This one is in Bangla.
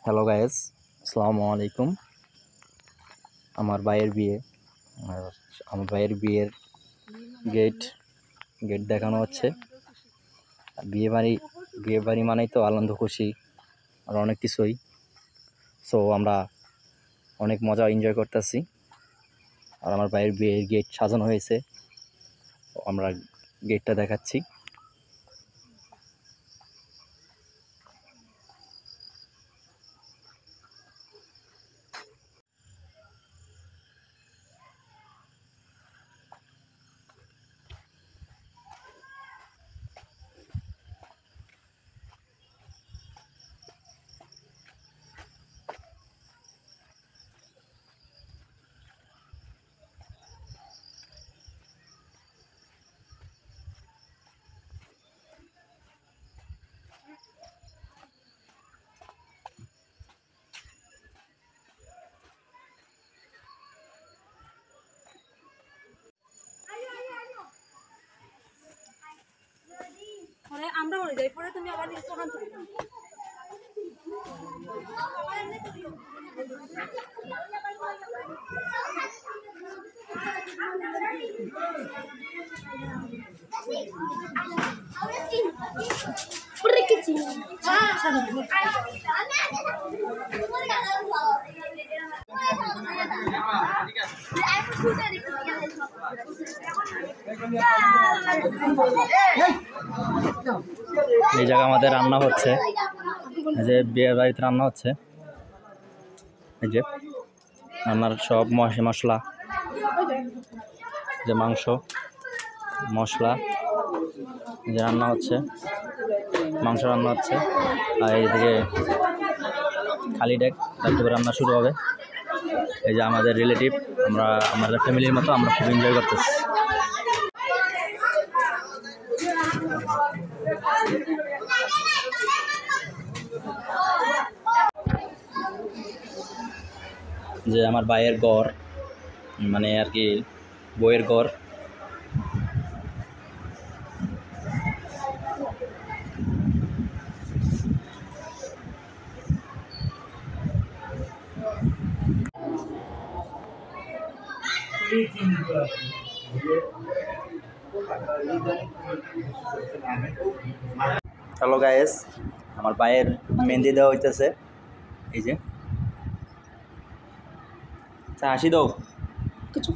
হ্যালো গাইস, আসসালামু আলাইকুম। আমার ভাইয়ের বিয়ে, আর আমার ভাইয়ের বিয়ের গেট গেট দেখানো হচ্ছে। বিয়ে বাড়ি মানেই তো আনন্দ খুশি আর অনেক কিছুই। সো আমরা অনেক মজা এনজয় করতেছি। আর আমার ভাইয়ের বিয়ের গেট সাজানো হয়েছে, আমরা গেটটা দেখাচ্ছি। আমরা হয়ে যাই, পরে তুমি আবার ওখান থেকে এই জায়গা আমাদের রান্না হচ্ছে, এই যে বিয়ের বাড়িতে রান্না হচ্ছে। এই যে রান্নার সব মশলা, যে মাংস মশলা, যে রান্না হচ্ছে, মাংস রান্না হচ্ছে। আর এইদিকে খালি ডেক, তারপরে রান্না শুরু হবে। এই যে আমাদের রিলেটিভ, আমাদের ফ্যামিলির মতো আমরা খুব এনজয় করতেছি। যে আমার ভাইয়ের ঘর, মানে আর কি বইয়ের ঘর। হ্যালো গাইস, আমার ভাইয়ের মেহেন্দি দেওয়া হইতেছে। এই যে হাসি দাও কিছু।